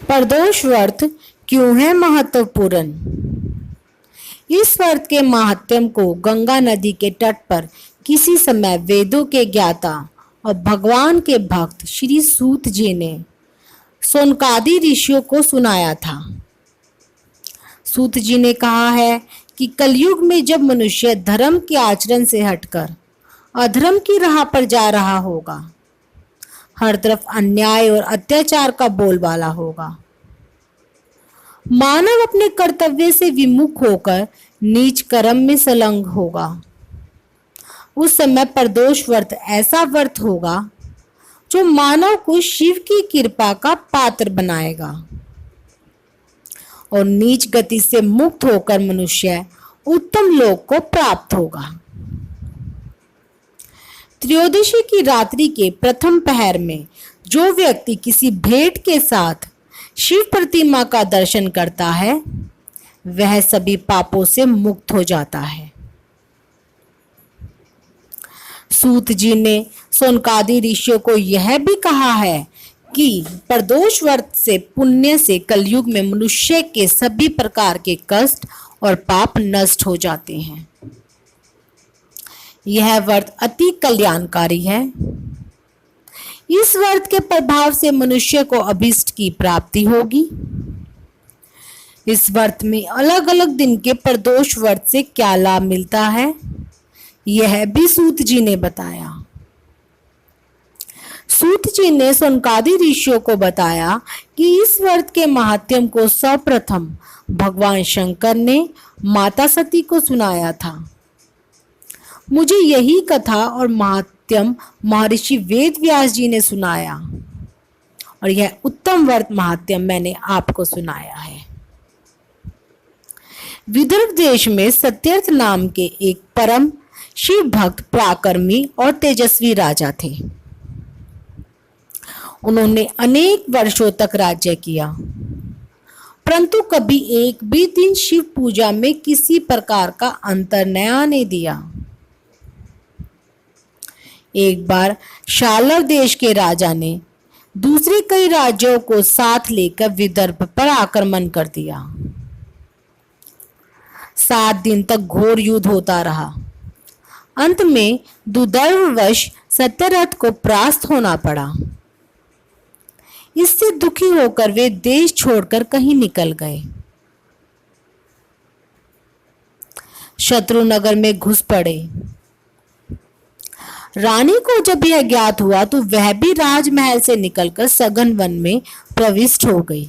प्रदोष व्रत क्यों है महत्वपूर्ण? इस व्रत के महात्म्य को गंगा नदी के तट पर किसी समय वेदों के ज्ञाता और भगवान के भक्त श्री सूत जी ने सौनकादि ऋषियों को सुनाया था। सूत जी ने कहा है कि कलयुग में जब मनुष्य धर्म के आचरण से हटकर अधर्म की राह पर जा रहा होगा, हर तरफ अन्याय और अत्याचार का बोलबाला होगा, मानव अपने कर्तव्य से विमुख होकर नीच कर्म में संलग्न होगा, उस समय प्रदोष व्रत ऐसा व्रत होगा जो मानव को शिव की कृपा का पात्र बनाएगा और नीच गति से मुक्त होकर मनुष्य उत्तम लोक को प्राप्त होगा। त्रयोदशी की रात्रि के प्रथम पहर में जो व्यक्ति किसी भेंट के साथ शिव प्रतिमा का दर्शन करता है, वह सभी पापों से मुक्त हो जाता है। सूत जी ने सौनकादि ऋषियों को यह भी कहा है कि प्रदोष व्रत से पुण्य से कलयुग में मनुष्य के सभी प्रकार के कष्ट और पाप नष्ट हो जाते हैं। यह व्रत अति कल्याणकारी है। इस व्रत के प्रभाव से मनुष्य को अभीष्ट की प्राप्ति होगी। इस व्रत में अलग अलग दिन के प्रदोष व्रत से क्या लाभ मिलता है, यह भी सूत जी ने बताया। सूत जी ने सौनकादि ऋषियों को बताया कि इस व्रत के महात्म्य को सर्वप्रथम भगवान शंकर ने माता सती को सुनाया था। मुझे यही कथा और महात्म्य महर्षि वेद व्यास जी ने सुनाया और यह उत्तम व्रत महात्म्य मैंने आपको सुनाया है। विदर्भ देश में सत्यर्थ नाम के एक परम शिव भक्त पराक्रमी और तेजस्वी राजा थे। उन्होंने अनेक वर्षों तक राज्य किया, परंतु कभी एक भी दिन शिव पूजा में किसी प्रकार का अंतर न आने दिया। एक बार शालव देश के राजा ने दूसरे कई राज्यों को साथ लेकर विदर्भ पर आक्रमण कर दिया। 7 दिन तक घोर युद्ध होता रहा। अंत में दुर्दैववश सत्यरथ को परास्त होना पड़ा। इससे दुखी होकर वे देश छोड़कर कहीं निकल गए। शत्रुनगर में घुस पड़े। रानी को जब यह ज्ञात हुआ तो वह भी राजमहल से निकलकर सघन वन में प्रविष्ट हो गई।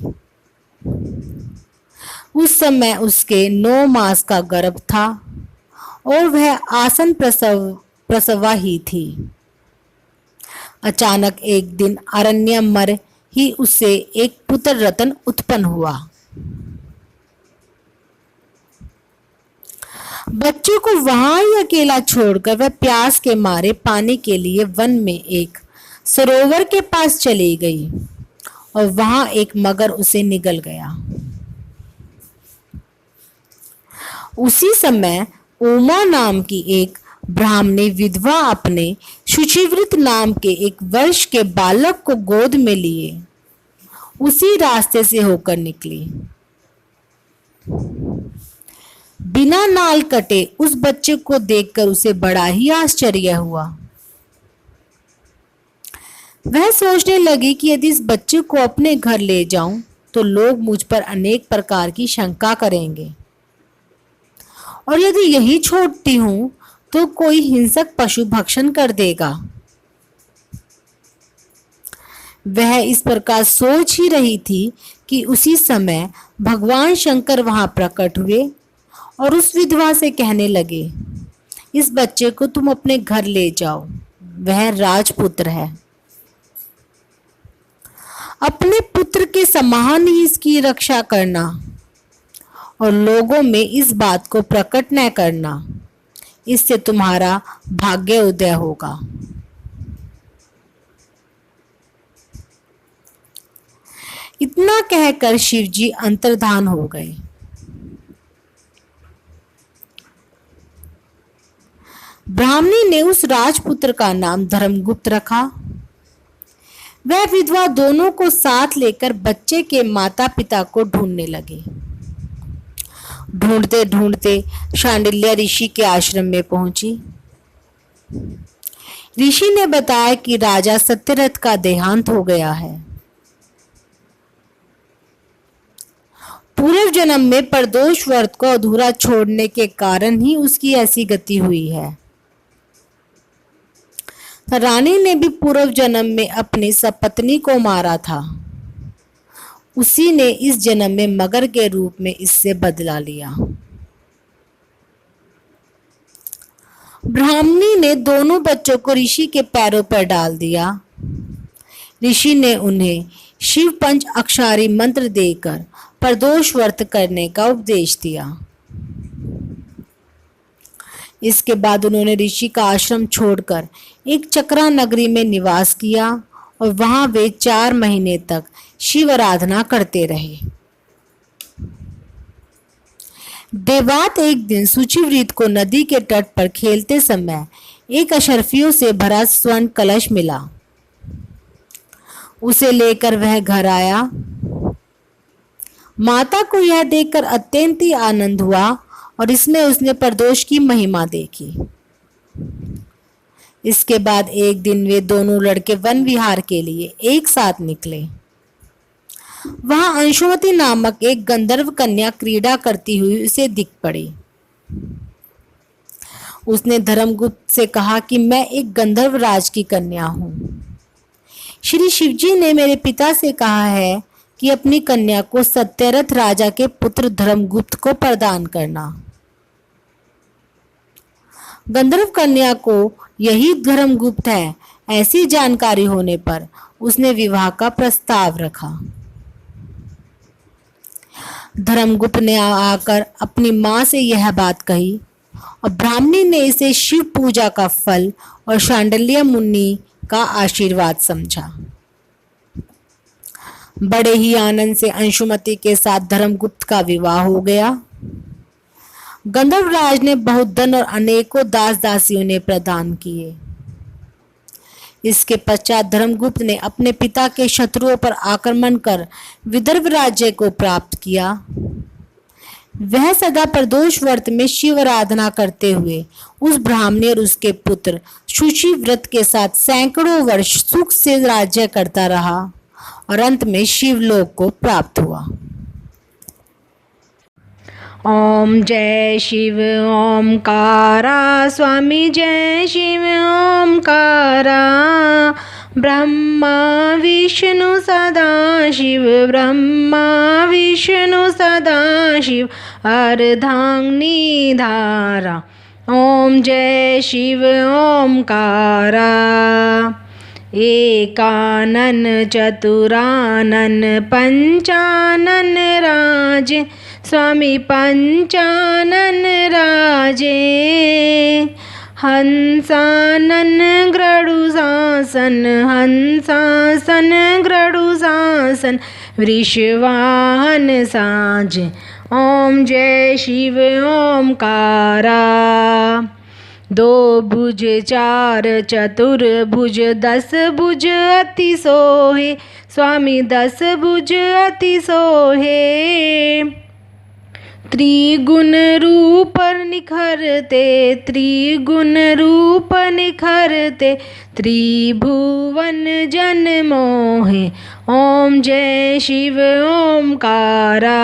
उस समय उसके 9 मास का गर्भ था और वह आसन प्रसवा ही थी। अचानक एक दिन अरण्य मर ही उससे एक पुत्र रतन उत्पन्न हुआ। बच्चे को वहां ही अकेला छोड़कर वह प्यास के मारे पानी के लिए वन में एक सरोवर के पास चली गई और वहां एक मगर उसे निगल गया। उसी समय उमा नाम की एक ब्राह्मणी विधवा अपने शुचिव्रत नाम के 1 वर्ष के बालक को गोद में लिए उसी रास्ते से होकर निकली। बिना नाल कटे उस बच्चे को देखकर उसे बड़ा ही आश्चर्य हुआ। वह सोचने लगी कि यदि इस बच्चे को अपने घर ले जाऊं तो लोग मुझ पर अनेक प्रकार की शंका करेंगे और यदि यही छोड़ती हूं तो कोई हिंसक पशु भक्षण कर देगा। वह इस प्रकार सोच ही रही थी कि उसी समय भगवान शंकर वहां प्रकट हुए और उस विधवा से कहने लगे, इस बच्चे को तुम अपने घर ले जाओ, वह राजपुत्र है। अपने पुत्र के समान ही इसकी रक्षा करना और लोगों में इस बात को प्रकट न करना, इससे तुम्हारा भाग्य उदय होगा। इतना कहकर शिवजी अंतर्धान हो गए। ब्राह्मणी ने उस राजपुत्र का नाम धर्मगुप्त रखा। वह विधवा दोनों को साथ लेकर बच्चे के माता पिता को ढूंढने लगे। ढूंढते ढूंढते शांडिल्य ऋषि के आश्रम में पहुंची। ऋषि ने बताया कि राजा सत्यरथ का देहांत हो गया है। पूर्व जन्म में प्रदोष व्रत को अधूरा छोड़ने के कारण ही उसकी ऐसी गति हुई है। रानी ने भी पूर्व जन्म में अपनी सपत्नी को मारा था। उसी ने इस जन्म में मगर के रूप में इससे बदला लिया। ब्राह्मणी ने दोनों बच्चों को ऋषि के पैरों पर डाल दिया। ऋषि ने उन्हें शिव पंच अक्षारी मंत्र देकर प्रदोष व्रत करने का उपदेश दिया। इसके बाद उन्होंने ऋषि का आश्रम छोड़कर एक चक्रा नगरी में निवास किया और वहां वे 4 महीने तक शिव आराधना करते रहे। देवात एक दिन सुचिवृत को नदी के तट पर खेलते समय एक अशर्फियों से भरा स्वर्ण कलश मिला। उसे लेकर वह घर आया। माता को यह देखकर अत्यंत ही आनंद हुआ और इसमें उसने प्रदोष की महिमा देखी। इसके बाद एक दिन वे दोनों लड़के वन विहार के लिए एक साथ निकले। वहां अंशुमति नामक एक गंधर्व कन्या क्रीड़ा करती हुई उसे दिख पड़ी। उसने धर्मगुप्त से कहा कि मैं एक गंधर्व राज की कन्या हूं। श्री शिवजी ने मेरे पिता से कहा है कि अपनी कन्या को सत्यरथ राजा के पुत्र धर्मगुप्त को प्रदान करना। गंधर्व कन्या को यही धर्मगुप्त है, ऐसी जानकारी होने पर उसने विवाह का प्रस्ताव रखा। धर्मगुप्त ने आकर अपनी मां से यह बात कही और ब्राह्मणी ने इसे शिव पूजा का फल और शांडिल्य मुनि का आशीर्वाद समझा। बड़े ही आनंद से अंशुमति के साथ धर्मगुप्त का विवाह हो गया। गंधर्वराज ने बहुत धन और अनेकों दास दासियों ने प्रदान किए। इसके पश्चात धर्मगुप्त ने अपने पिता के शत्रुओं पर आक्रमण कर विदर्भ राज्य को प्राप्त किया। वह सदा प्रदोष व्रत में शिव आराधना करते हुए उस ब्राह्मणी और उसके पुत्र शुचि व्रत के साथ सैकड़ों वर्ष सुख से राज्य करता रहा और अंत में शिवलोक को प्राप्त हुआ। ओम जय शिव ओमकारा, स्वामी जय शिव ओमकारा। ब्रह्मा विष्णु सदा शिव, ब्रह्मा विष्णु सदा शिव, अर्धांगिनी धारा। ओम जय शिव ओमकारा। एकानन चतुरानन पंचानन राजे, स्वामी पंचानन राजे। हंसानन गरुड़ासन, हंसासन गरुड़ासन, वृषवाहन साजे। ओम जय शिव ओमकारा। 2 भुज 4 चतुर्भुज, 10 भुज अति सोहे, स्वामी 10 भुज अति सोहे। त्रिगुण रूप निखरते, त्रिगुण रूप निखरते, त्रिभुवन जन मोहे। ओम जय शिव ओमकारा।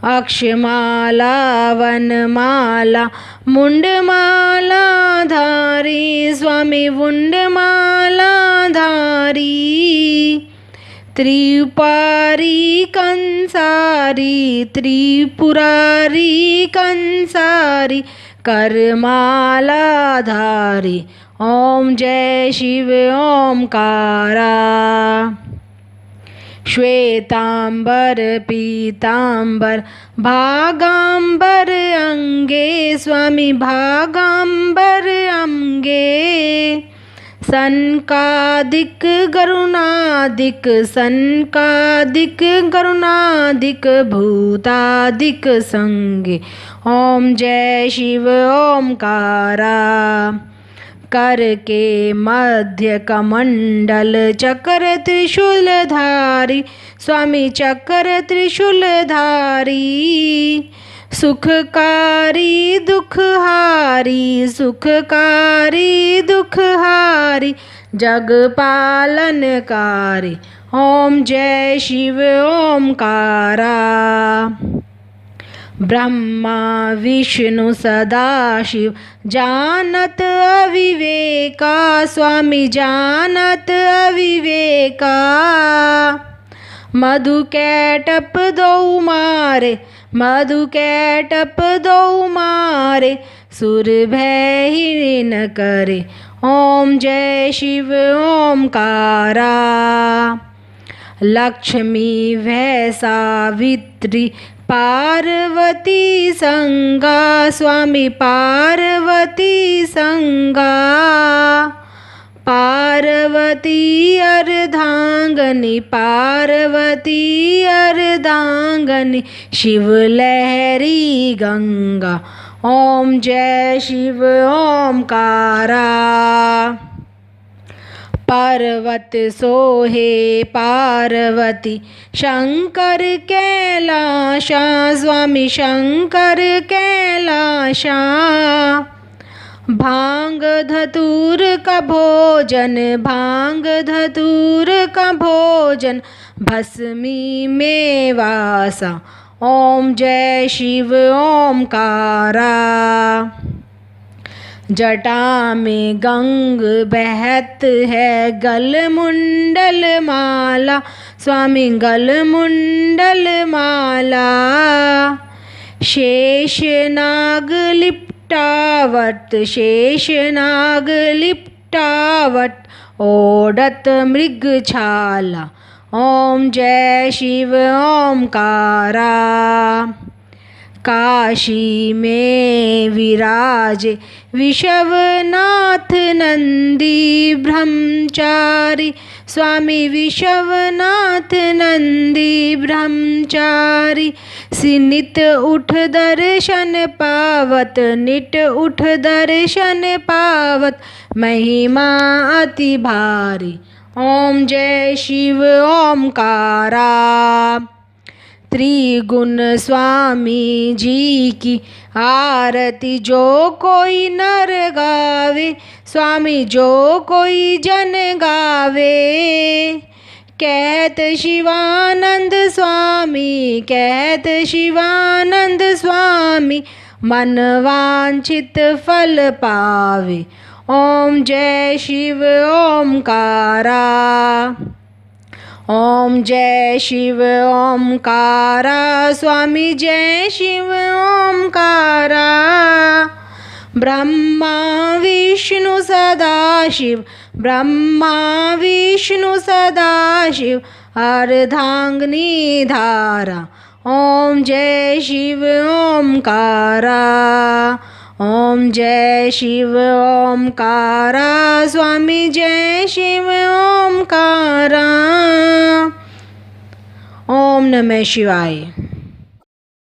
अक्षमाला वनमाला मुंडमाला धारी, स्वामी मुंडमाला धारी। त्रिपुरारी कंसारी, त्रिपुरारी कंसारी, करमाला धारी। ओम जय शिव ओमकारा। श्वेतांबर पीतांबर भागांबर अंगे, स्वामी भागांबर अंगे। सनकादिक गरुणादिक, सनकादिक गरुणादिक, भूतादिक संगे। ओम जय शिव ओमकारा। कर के मध्य कमंडल चक्र त्रिशूलधारी, स्वामी चक्र त्रिशूलधारी। सुखकारी दुखहारी, सुखकारी दुखहारी, जग पालनकारी। ओम जय शिव ओमकारा। ब्रह्मा विष्णु सदाशिव जानत अविवेका, स्वामी जानत अविवेका। मधु कैटप दो मारे, मधु कैटप दो मारे, सुर भय ही न करे। ओम जय शिव ओमकारा। लक्ष्मी वै सावित्री पार्वती संगा, स्वामी पार्वती संगा। पार्वती अर्धांगनी, पार्वती अर्धांगनी, शिव लहरी गंगा। ओम जय शिव ओमकारा। पर्वत सोहे पार्वती, शंकर कैलाशा, स्वामी शंकर कैलाशा। भांग धतूर का भोजन, भांग धतूर का भोजन, भस्मी में वासा। ओम जय शिव ओमकारा। जटा में गंग बहत है, गल मुंडल माला, स्वामी गल मुंडल माला। शेष नाग लिपटावट, शेष नाग लिपटावट, ओढ़त मृग छाला। ओम जय शिव ओमकारा। काशी में विराजे विश्वनाथ नंदी ब्रह्मचारी, स्वामी विश्वनाथ नंदी ब्रह्मचारी। सिनित उठ दर्शन पावत, नित उठ दर्शन पावत, महिमा अति भारी। ओम जय शिव ओमकारा। त्रिगुण स्वामी जी की आरती जो कोई नर गावे, स्वामी जो कोई जन गावे। कहत शिवानंद स्वामी, कहत शिवानंद स्वामी, मन वांछित फल पावे। ओम जय शिव ओमकारा। ओम जय शिव ओमकारा, स्वामी जय शिव ओमकारा। ब्रह्मा विष्णु सदाशिव, ब्रह्मा विष्णु सदाशिव, अर्धांगिनी धारा। ओम जय शिव ओमकारा। ओम जय शिव ओमकारा, स्वामी जय शिव ओमकारा। ओम नमः शिवाय।